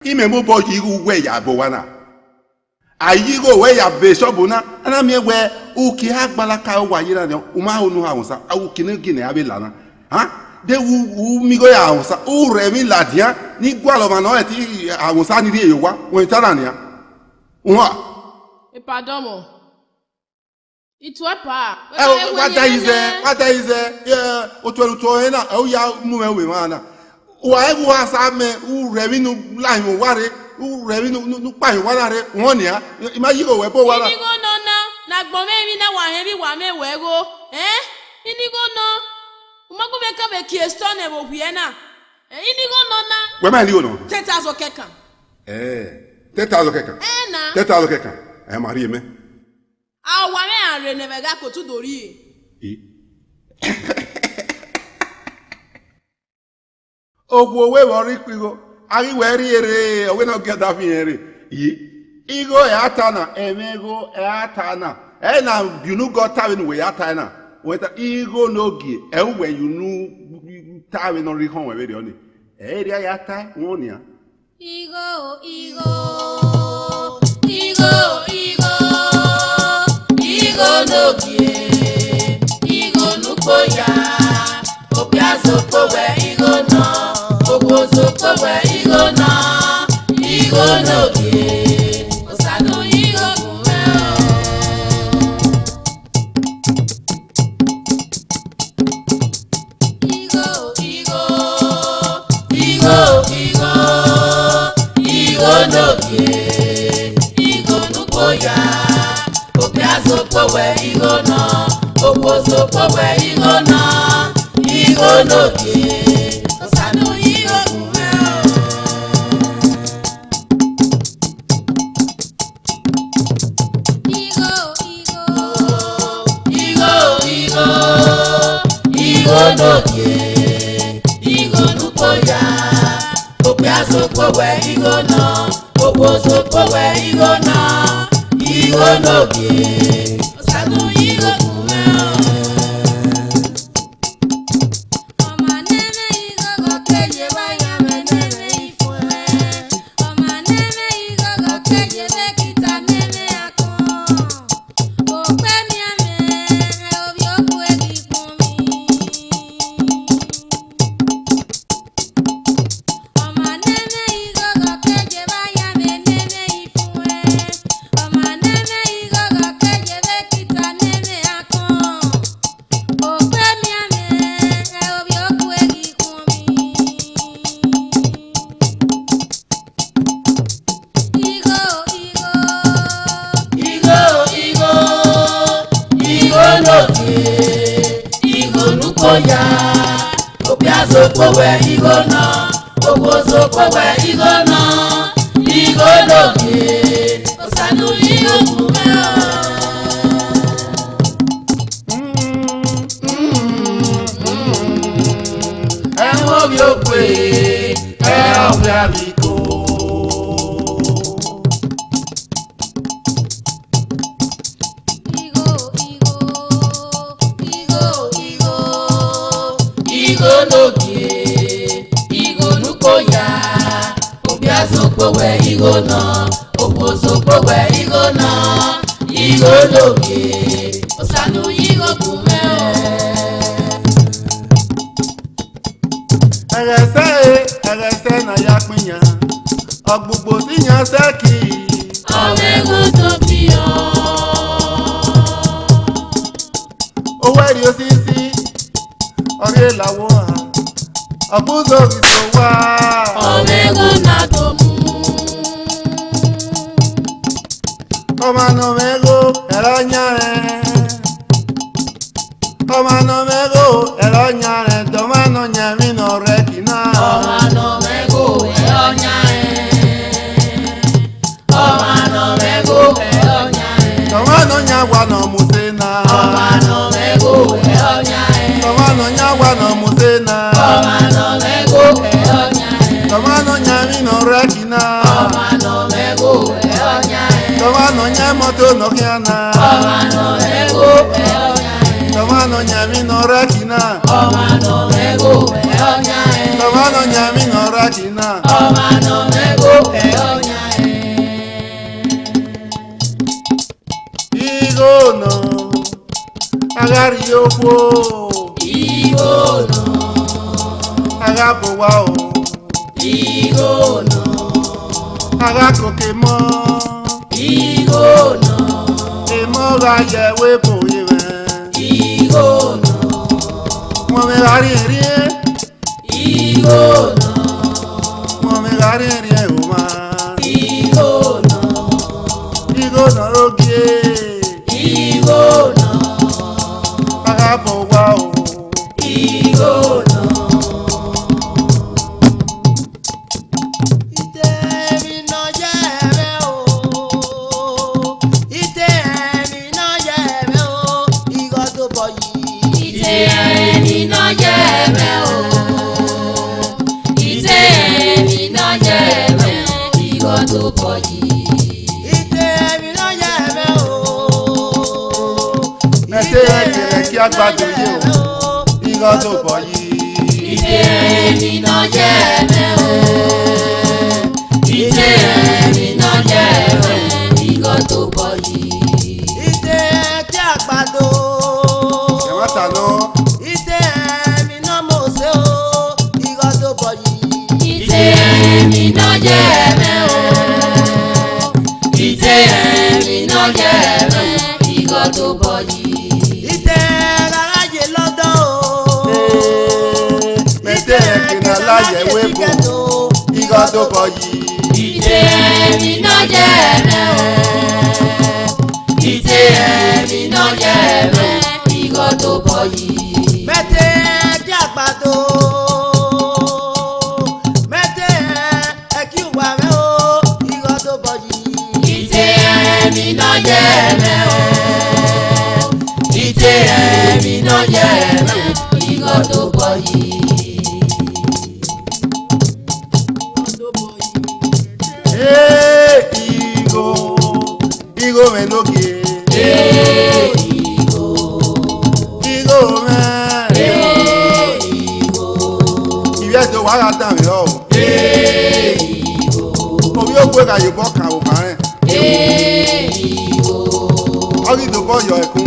ime mo bo yigu we ya bo wana ayigo we ya be shop na ana me we uki agbala ka wa yira ne uma onu ha wonsa awuki ne gine abelana ha de wu mi go ya wonsa u re mi ladia ni gwalo ma no e ti awonsa ni ri ewa won tara ne ya wa e pardon mo itwa pa what is yeah otu he na o ya mu we wana wa ewu asa me u re mi nu lai mo ware u re mi nu pa yin wala re won ni a ima yi go we bo wala inigo no na gbo me mi na wa he bi wa me we go inigo no umago me ka be ki stone e bo hwie na inigo no na we ma ligo no 10,000 keka 10,000 keka na 10,000 keka mari me awa me anre ne be ga ko tu dori ogwo we wori pigo ari we ri ere o we no get that fin ere igo ya ta na emego ya ta na na you no got time we ya ta na we ta Ighonogie we you no time no ri hon we be oni ri ya ta won ni a Ighonogie Ighonupoya obiazo powe Ighono obozo powe Ighono Ighonogie osanu Ighonuwe Ighonogie Ighonupoya obiazo powe Ighono obozo powe Ighono Ighonogie osanu Ighonuwe Ighonogie Ighonupoya obiazo powe Ighono obozo powe Ighono Ighonogie osanu Ighonuwe Ighonupoya obiazo powe Ighono obozo powe Ighono Ighonogie osanu Ighonuwe ewo bi okwe obi abiko Ighonogie Ighonupoya obiazo powe Ighono obozo powe Ighono Ighonogie osanu Ighonuwe Agase na ya pinya ogbugbo si yan seki omego topio oweri osisi ori lawo abuzo isowa omego na tomu omano mego eronyare omano mego eronyare domano nyami no rekina omano mego eronyare omano mego eronyare domano nyagwa no musena omano mego eronyare domano nyagwa no musena omano mego eronyare domano nyami no rekina omano mego eronyare domano nyamoto no kiana omano mego eronyare domano nyami no rekina omano mego eronyare domano nyami no rekina omano mego yoko. Ighono. Agabo wa o. Ighono. Agakoke mo. Ighono. Emo ga yewe boye me. Ighono. Mo me gari ri. Ighono. Mo me gari ri o ma. Ighono. Ighono oge. Ighono. Agabo wa o. Ighono. Agbado ye o, irọ́ tó bọ̀ yìí. Ìdè ẹni náà jẹ́ ẹ̀mẹ́ o. Ìdè ẹni náà jẹ́ ẹ̀mẹ́, irọ́ tó bọ̀ yìí. Ìdè ẹtí àgbàdo. Ẹ̀wọ́n ta lọ. Ìdè ẹni náà mọ̀ ṣe o, irọ́ tó bọ̀ yìí. Ìdè ẹni náà jẹ́ ẹ̀mẹ́ o. Ìdè ẹni náà jẹ́ ẹ̀mẹ́, irọ́ tó bọ̀ yìí. Láyẹ̀wé bò irọ́ tó bọ̀ yìí. Ìdè ẹni náà jẹ́ ẹ̀mẹ́ o. Ìdè ẹni náà jẹ́ ẹ̀mẹ́, irọ́ tó bọ̀ yìí. Mẹ́tẹ́ ẹ̀jẹ̀ àgbàdo. Mẹ́tẹ́ ẹ̀kí wà mẹ́ o, irọ́ tó bọ̀ yìí. Ìdè ẹni náà jẹ́ ẹ̀mẹ́ o. Ìdè ẹni náà jẹ́ ẹ̀mẹ́, irọ́ tó bọ̀ yìí. Igho me noge. Igho me. Ìyá ètò wàhálà dàn mí lọ. Omi yóò gbé kàyè bọ́ kàn ó kàn rẹ̀. Ọ̀gì tó bọ́ yọ ẹ̀kún.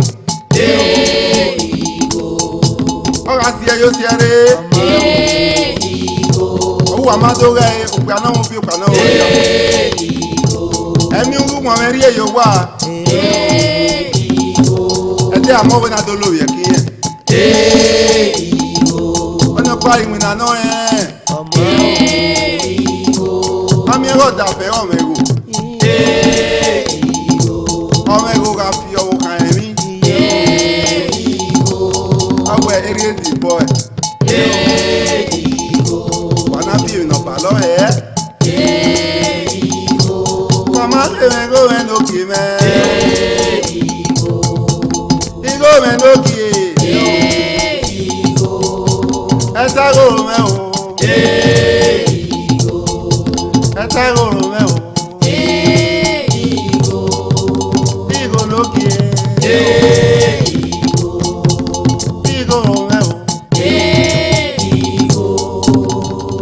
Ọ̀gá sí ẹ yóò sí ẹ rẹ̀. Owó àmàdó rẹ̀ òpè àná wọn fi òpè àná wọn yọ. Ẹ̀mí ń rú wọn rí èyí wá. Ẹ̀dẹ́ àmọ́wé náà tó lórí ẹ̀kí yẹn. Ọ̀nà pa ìwìn àná yẹn. Àmì ẹ̀rọ dàfẹ́ ọmọ ẹ̀rọ. Ọmọ ẹ̀rọ ra fi ọwọ́ kan ẹ̀mí. Ọwọ́ ẹ̀ eré ìdìbò ẹ̀. Wọ́n á fi ìrìnàbà lọ́rẹ̀ẹ́. Mama me go and look me. Igho me look ye. Esa go me o. Esa go me o.